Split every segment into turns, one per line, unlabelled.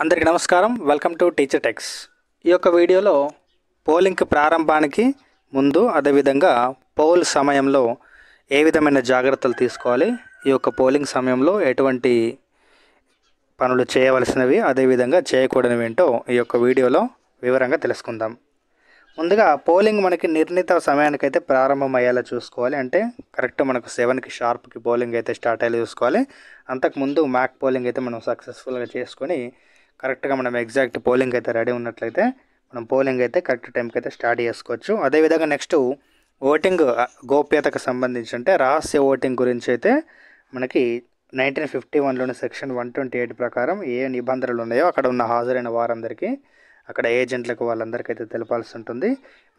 అందరికీ నమస్కారం. Welcome to teacher tax. ఈ యొక్క వీడియోలో పోలింగ్ ప్రారంభానికి ముందు అదేవిధంగా పోల్ సమయంలో ఏ విధమైన జాగ్రత్తలు తీసుకోవాలి, ఈ యొక్క పోలింగ్ సమయంలో ఎటువంటి పనులు చేయవలసినవి అదేవిధంగా చేయకూడనివి ఏంటో ఈ యొక్క వీడియోలో వివరంగా తెలుసుకుందాం. ముందుగా పోలింగ్ మనకి నిర్ణీత సమయానికైతే ప్రారంభం అయ్యేలా చూసుకోవాలి. అంటే కరెక్ట్ మనకు 7కి షార్ప్కి పోలింగ్ అయితే స్టార్ట్ అయ్యేలా చూసుకోవాలి. అంతకుముందు మ్యాక్ పోలింగ్ అయితే మనం సక్సెస్ఫుల్గా చేసుకొని కరెక్ట్గా మనం ఎగ్జాక్ట్ పోలింగ్ అయితే రెడీ ఉన్నట్లయితే మనం పోలింగ్ అయితే కరెక్ట్ టైంకి అయితే స్టార్ట్ చేసుకోవచ్చు. అదేవిధంగా నెక్స్ట్ ఓటింగ్ గోప్యతకు సంబంధించి అంటే రహస్య ఓటింగ్ గురించి అయితే మనకి 1951లోని సెక్షన్ 128 ప్రకారం ఏ నిబంధనలు ఉన్నాయో అక్కడ ఉన్న హాజరైన వారందరికీ అక్కడ ఏజెంట్లకు వాళ్ళందరికైతే తెలపాల్సి ఉంటుంది.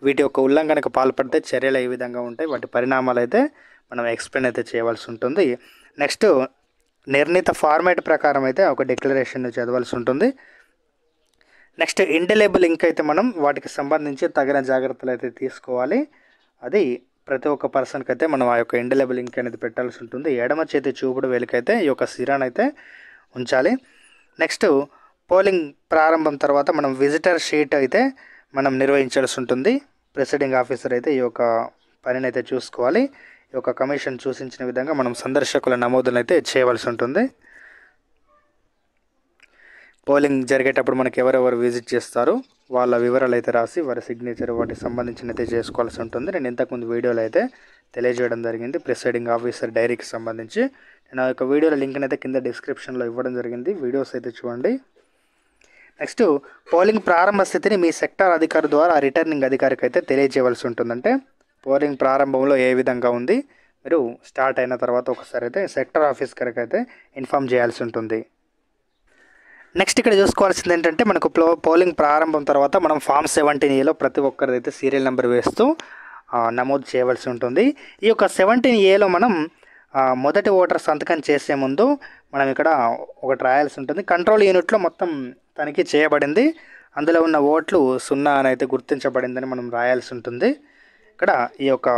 వీటి యొక్క ఉల్లంఘనకు పాల్పడితే చర్యలు ఏ విధంగా ఉంటాయి, వాటి పరిణామాలు అయితే మనం ఎక్స్ప్లెయిన్ అయితే చేయవలసి ఉంటుంది. నెక్స్ట్ నిర్ణీత ఫార్మాట్ ప్రకారం అయితే ఒక డిక్లరేషన్ చదవాల్సి ఉంటుంది. నెక్స్ట్ ఇండెలిబుల్ ఇంక్ అయితే మనం వాటికి సంబంధించి తగిన జాగ్రత్తలు అయితే తీసుకోవాలి. అది ప్రతి ఒక్క పర్సన్కి అయితే మనం ఆ యొక్క ఇండెలిబుల్ ఇంక్ అనేది పెట్టాల్సి ఉంటుంది. ఎడమ చేతి చూపుడు వేలికైతే ఈ యొక్క సిరాన్ అయితే ఉంచాలి. నెక్స్ట్ పోలింగ్ ప్రారంభం తర్వాత మనం విజిటర్ షీట్ అయితే మనం నిర్వహించాల్సి ఉంటుంది. ప్రిసైడింగ్ ఆఫీసర్ అయితే ఈ యొక్క పనిని అయితే చూసుకోవాలి. ఈ యొక్క కమిషన్ సూచించిన విధంగా మనం సందర్శకుల నమోదును అయితే చేయవలసి ఉంటుంది. పోలింగ్ జరిగేటప్పుడు మనకి ఎవరెవరు విజిట్ చేస్తారో వాళ్ళ వివరాలు అయితే రాసి వారి సిగ్నేచర్ వాటికి సంబంధించిన అయితే చేసుకోవాల్సి ఉంటుంది. నేను ఇంతకుముందు వీడియోలో అయితే తెలియజేయడం జరిగింది ప్రిసైడింగ్ ఆఫీసర్ డైరీకి సంబంధించి. నేను ఆ యొక్క వీడియోల లింక్ని అయితే కింద డిస్క్రిప్షన్లో ఇవ్వడం జరిగింది, వీడియోస్ అయితే చూడండి. నెక్స్ట్ పోలింగ్ ప్రారంభ స్థితిని మీ సెక్టార్ అధికారి ద్వారా రిటర్నింగ్ అధికారికి అయితే తెలియజేయవలసి ఉంటుంది. అంటే పోలింగ్ ప్రారంభంలో ఏ విధంగా ఉంది మీరు స్టార్ట్ అయిన తర్వాత ఒకసారి అయితే సెక్టర్ ఆఫీసర్కి అయితే ఇన్ఫామ్ చేయాల్సి ఉంటుంది. నెక్స్ట్ ఇక్కడ చూసుకోవాల్సింది ఏంటంటే మనకు పోలింగ్ ప్రారంభం తర్వాత మనం ఫామ్ 17Aలో ప్రతి ఒక్కరిదైతే సీరియల్ నెంబర్ వేస్తూ నమోదు చేయవలసి ఉంటుంది. ఈ యొక్క 17Aలో మనం మొదటి ఓటర్ సంతకం చేసే ముందు మనం ఇక్కడ ఒకటి రాయాల్సి ఉంటుంది. కంట్రోల్ యూనిట్లో మొత్తం తనిఖీ చేయబడింది, అందులో ఉన్న ఓట్లు 0 అని అయితే గుర్తించబడిందని మనం రాయాల్సి ఉంటుంది. ఇక్కడ ఈ యొక్క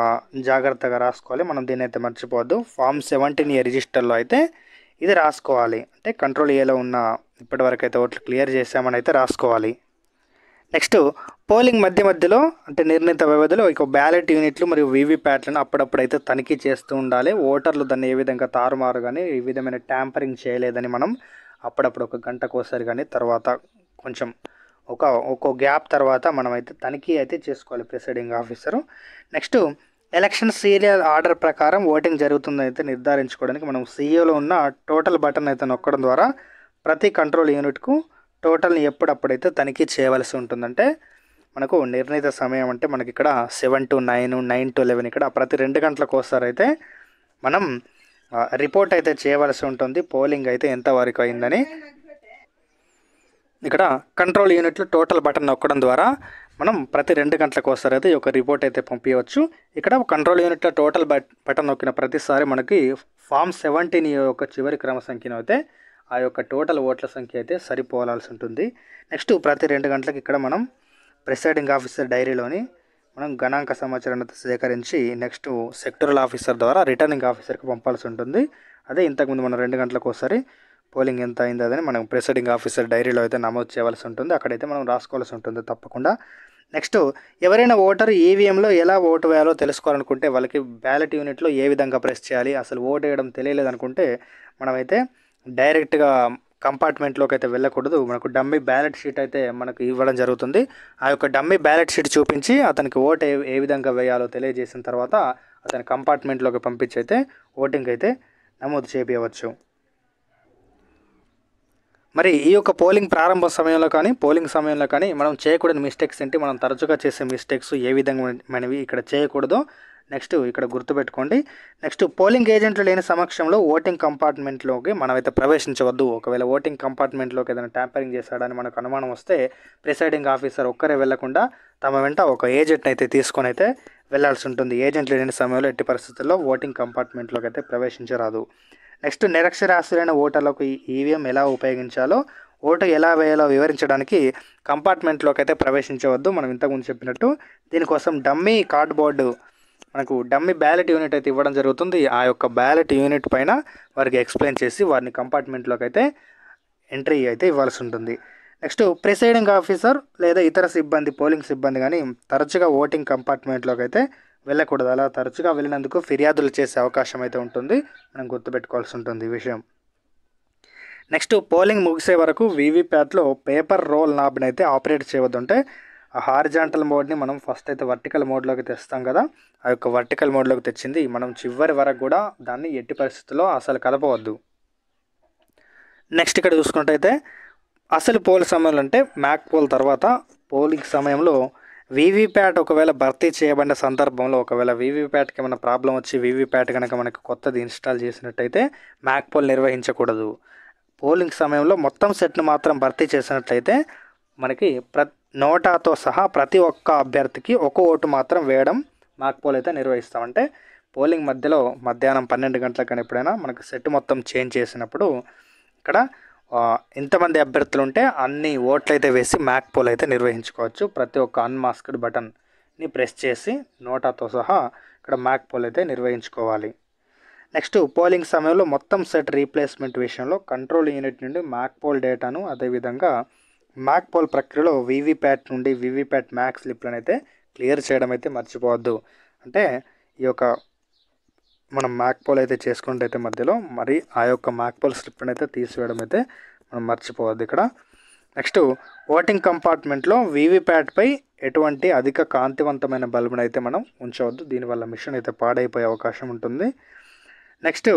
జాగ్రత్తగా రాసుకోవాలి, మనం దీన్ని అయితే మర్చిపోవద్దు. ఫామ్ 17A రిజిస్టర్లో అయితే ఇది రాసుకోవాలి. అంటే కంట్రోల్ ఏలో ఉన్న ఇప్పటివరకు అయితే ఓట్లు క్లియర్ చేసామని అయితే రాసుకోవాలి. నెక్స్ట్ పోలింగ్ మధ్యలో అంటే నిర్ణీత వ్యవధిలో ఇక బ్యాలెట్ యూనిట్లు మరియు వీవీప్యాట్లను అప్పుడప్పుడు అయితే తనిఖీ చేస్తూ ఉండాలి. ఓటర్లు దాన్ని ఏ విధంగా తారుమారు కానీ ఈ విధమైన ట్యాంపరింగ్ చేయలేదని మనం అప్పుడప్పుడు ఒక గంటకోసారి కానీ తర్వాత కొంచెం ఒక్కో గ్యాప్ తర్వాత మనం అయితే తనిఖీ అయితే చేసుకోవాలి presiding officer. Next election serial order ప్రకారం ఓటింగ్ జరుగుతుందని అయితే నిర్ధారించుకోవడానికి మనం సీఈఓలో ఉన్న టోటల్ బటన్ అయితే నొక్కడం ద్వారా ప్రతి కంట్రోల్ యూనిట్కు టోటల్ని ఎప్పుడప్పుడైతే తనిఖీ చేయవలసి ఉంటుందంటే మనకు నిర్ణీత సమయం అంటే మనకి ఇక్కడ 7 to 9, 9 to 11 ఇక్కడ ప్రతి 2 గంటలకు ఒకసారి అయితే మనం రిపోర్ట్ అయితే చేయవలసి ఉంటుంది పోలింగ్ అయితే ఎంతవరకు అయిందని. ఇక్కడ కంట్రోల్ యూనిట్లో టోటల్ బటన్ నొక్కడం ద్వారా మనం ప్రతి 2 గంటలకు ఒకసారి అయితే ఈ యొక్క రిపోర్ట్ అయితే పంపించవచ్చు. ఇక్కడ కంట్రోల్ యూనిట్లో టోటల్ బటన్ నొక్కిన ప్రతిసారి మనకి ఫామ్ 17 యొక్క చివరి క్రమ సంఖ్యను అయితే ఆ యొక్క టోటల్ ఓట్ల సంఖ్య అయితే సరిపోలాల్సి ఉంటుంది. నెక్స్ట్ ప్రతి 2 గంటలకు ఇక్కడ మనం ప్రిసైడింగ్ ఆఫీసర్ డైరీలోని మనం గణాంక సమాచారాన్ని సేకరించి నెక్స్ట్ సెక్టరల్ ఆఫీసర్ ద్వారా రిటర్నింగ్ ఆఫీసర్కి పంపాల్సి ఉంటుంది. అదే ఇంతకుముందు మనం 2 గంటలకు ఒకసారి పోలింగ్ ఎంత అయిందో అని మనం ప్రిసైడింగ్ ఆఫీసర్ డైరీలో అయితే నమోదు చేయవలసి ఉంటుంది, అక్కడైతే మనం రాసుకోవాల్సి ఉంటుంది తప్పకుండా. నెక్స్ట్ ఎవరైనా ఓటరు ఈవీఎంలో ఎలా ఓటు వేయాలో తెలుసుకోవాలనుకుంటే వాళ్ళకి బ్యాలెట్ యూనిట్లో ఏ విధంగా ప్రెస్ చేయాలి, అసలు ఓటు వేయడం తెలియలేదనుకుంటే మనమైతే డైరెక్ట్గా కంపార్ట్మెంట్లోకి అయితే వెళ్ళకూడదు. మనకు డమ్మీ బ్యాలెట్ షీట్ అయితే మనకు ఇవ్వడం జరుగుతుంది. ఆ యొక్క డమ్మీ బ్యాలెట్ షీట్ చూపించి అతనికి ఓటు ఏ విధంగా వేయాలో తెలియజేసిన తర్వాత అతని కంపార్ట్మెంట్లోకి పంపించి అయితే ఓటింగ్ అయితే నమోదు చేయవచ్చు. మరి ఈ యొక్క పోలింగ్ ప్రారంభ సమయంలో కానీ పోలింగ్ సమయంలో కానీ మనం చేయకూడని మిస్టేక్స్ ఏంటి, మనం తరచుగా చేసే మిస్టేక్స్ ఏ విధంగా మనవి ఇక్కడ చేయకూడదు నెక్స్ట్ ఇక్కడ గుర్తుపెట్టుకోండి. నెక్స్ట్ పోలింగ్ ఏజెంట్లు లేని సమక్షంలో ఓటింగ్ కంపార్ట్మెంట్లోకి మనమైతే ప్రవేశించవద్దు. ఒకవేళ ఓటింగ్ కంపార్ట్మెంట్లోకి ఏదైనా ట్యాంపరింగ్ చేశాడని మనకు అనుమానం వస్తే ప్రిసైడింగ్ ఆఫీసర్ ఒక్కరే వెళ్లకుండా తమ వెంట ఒక ఏజెంట్ని అయితే తీసుకొని అయితే వెళ్లాల్సి ఉంటుంది. ఏజెంట్లు లేని సమయంలో ఎట్టి పరిస్థితుల్లో ఓటింగ్ కంపార్ట్మెంట్లోకి అయితే ప్రవేశించరాదు. నెక్స్ట్ నిరక్షరాస్యులైన ఓటర్లకు ఈవీఎం ఎలా ఉపయోగించాలో ఓటు ఎలా వేయాలో వివరించడానికి కంపార్ట్మెంట్లోకి అయితే ప్రవేశించవద్దు. మనం ఇంతకుముందు చెప్పినట్టు దీనికోసం డమ్మీ కార్డ్బోర్డు మనకు డమ్మీ బ్యాలెట్ యూనిట్ అయితే ఇవ్వడం జరుగుతుంది. ఆ యొక్క బ్యాలెట్ యూనిట్ పైన వారికి ఎక్స్ప్లెయిన్ చేసి వారిని కంపార్ట్మెంట్లోకి అయితే ఎంట్రీ అయితే ఇవ్వాల్సి ఉంటుంది. నెక్స్ట్ ప్రిసైడింగ్ ఆఫీసర్ లేదా ఇతర సిబ్బంది, పోలింగ్ సిబ్బంది కానీ తరచుగా ఓటింగ్ కంపార్ట్మెంట్లోకి అయితే వెళ్ళకూడదు. అలా తరచుగా వెళ్ళినందుకు ఫిర్యాదులు చేసే అవకాశం అయితే ఉంటుంది. మనం గుర్తుపెట్టుకోవాల్సి ఉంటుంది ఈ విషయం. నెక్స్ట్ పోలింగ్ ముగిసే వరకు వీవీప్యాట్లో పేపర్ రోల్ నాబ్ని అయితే ఆపరేట్ చేయవద్దు. అంటే ఆ హారిజాంటల్ మోడ్ని మనం ఫస్ట్ అయితే వర్టికల్ మోడ్లోకి తెస్తాం కదా, ఆ యొక్క వర్టికల్ మోడ్లోకి తెచ్చింది మనం చివరి వరకు కూడా దాన్ని ఎట్టి పరిస్థితుల్లో అసలు కదపవద్దు. నెక్స్ట్ ఇక్కడ చూసుకుంటే అసలు పోల్ సమయంలో అంటే మ్యాక్ పోల్ తర్వాత పోలింగ్ సమయంలో వీవీప్యాట్ ఒకవేళ భర్తీ చేయబడిన సందర్భంలో ఒకవేళ వీవీప్యాట్కి ఏమైనా ప్రాబ్లం వచ్చి వీవీప్యాట్ కనుక మనకు కొత్తది ఇన్స్టాల్ చేసినట్టయితే మ్యాక్ పోల్ నిర్వహించకూడదు. పోలింగ్ సమయంలో మొత్తం సెట్ను మాత్రం భర్తీ చేసినట్లయితే మనకి నోటాతో సహా ప్రతి ఒక్క అభ్యర్థికి ఒక ఓటు మాత్రం వేయడం మ్యాక్ పోల్ అయితే నిర్వహిస్తామంటే పోలింగ్ మధ్యలో మధ్యాహ్నం 12 గంటలకు కానీ ఎప్పుడైనా మనకు సెట్ మొత్తం చేంజ్ చేసినప్పుడు ఇక్కడ ఎంతమంది అభ్యర్థులు ఉంటే అన్ని ఓట్లు అయితే వేసి మ్యాక్ పోల్ అయితే నిర్వహించుకోవచ్చు. ప్రతి ఒక్క అన్మాస్క్డ్ బటన్ని ప్రెస్ చేసి నోటాతో సహా ఇక్కడ మ్యాక్ పోల్ అయితే నిర్వహించుకోవాలి. నెక్స్ట్ పోలింగ్ సమయంలో మొత్తం సెట్ రీప్లేస్మెంట్ విషయంలో కంట్రోల్ యూనిట్ నుండి మ్యాక్ పోల్ డేటాను అదేవిధంగా మ్యాక్ పోల్ ప్రక్రియలో వీవీప్యాట్ నుండి వీవీప్యాట్ మ్యాక్ స్లిప్లను అయితే క్లియర్ చేయడం అయితే మర్చిపోవద్దు. అంటే ఈ యొక్క మనం మ్యాక్ పోల్ అయితే చేసుకుంటే మధ్యలో మరి ఆ యొక్క మ్యాక్ పోల్ స్లిప్లను అయితే తీసివేయడం అయితే మనం మర్చిపోవద్దు ఇక్కడ. నెక్స్ట్ ఓటింగ్ కంపార్ట్మెంట్లో వీవీప్యాట్పై ఎటువంటి అధిక కాంతివంతమైన బల్బును అయితే మనం ఉంచవద్దు. దీనివల్ల మిషన్ అయితే పాడైపోయే అవకాశం ఉంటుంది. నెక్స్ట్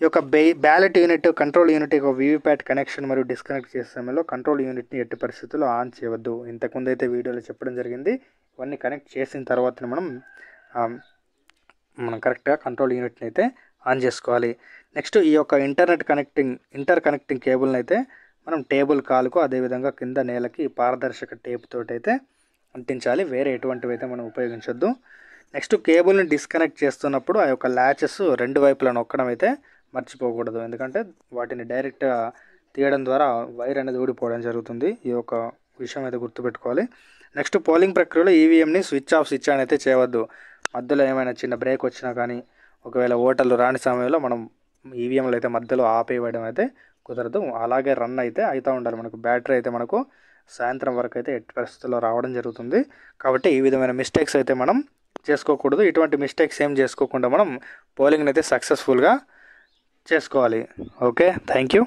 ఈ యొక్క బ్యాలెట్ యూనిట్, కంట్రోల్ యూనిట్ యొక్క వీవీప్యాట్ కనెక్షన్ మరియు డిస్కనెక్ట్ చేసే సమయంలో కంట్రోల్ యూనిట్ని ఎట్టి పరిస్థితుల్లో ఆన్ చేయవద్దు. ఇంతకుముందు అయితే వీడియోలో చెప్పడం జరిగింది. ఇవన్నీ కనెక్ట్ చేసిన తర్వాత మనం కరెక్ట్గా కంట్రోల్ యూనిట్ని అయితే ఆన్ చేసుకోవాలి. నెక్స్ట్ ఈ యొక్క ఇంటర్ కనెక్టింగ్ కేబుల్ని అయితే మనం టేబుల్ కాలుకు అదేవిధంగా కింద నేలకి పారదర్శక టేప్ తోటి అయితే అంటించాలి. వేరే ఎటువంటివి అయితే మనం ఉపయోగించొద్దు. నెక్స్ట్ కేబుల్ని డిస్కనెక్ట్ చేస్తున్నప్పుడు ఆ యొక్క ల్యాచెస్ రెండు వైపులా నొక్కడం అయితే మర్చిపోకూడదు. ఎందుకంటే వాటిని డైరెక్ట్గా తీయడం ద్వారా వైర్ అనేది ఊడిపోవడం జరుగుతుంది. ఈ యొక్క విషయం అయితే గుర్తుపెట్టుకోవాలి. నెక్స్ట్ పోలింగ్ ప్రక్రియలో ఈవీఎంని స్విచ్ ఆఫ్ స్విచ్ ఆన్ అయితే చేయవద్దు. మధ్యలో ఏమైనా చిన్న బ్రేక్ వచ్చినా కానీ ఒకవేళ ఓటర్లు రాని సమయంలో మనం ఈవీఎంలు అయితే మధ్యలో ఆపేయడం అయితే కుదరదు. అలాగే రన్ అయితే అవుతూ ఉండాలి. మనకు బ్యాటరీ అయితే మనకు సాయంత్రం వరకు అయితే ఎట్టి పరిస్థితుల్లో రావడం జరుగుతుంది. కాబట్టి ఈ విధమైన మిస్టేక్స్ అయితే మనం చేసుకోకూడదు. ఇటువంటి మిస్టేక్స్ ఏం చేసుకోకుండా మనం పోలింగ్ని అయితే సక్సెస్ఫుల్గా చేసుకోవాలి. Okay, thank you.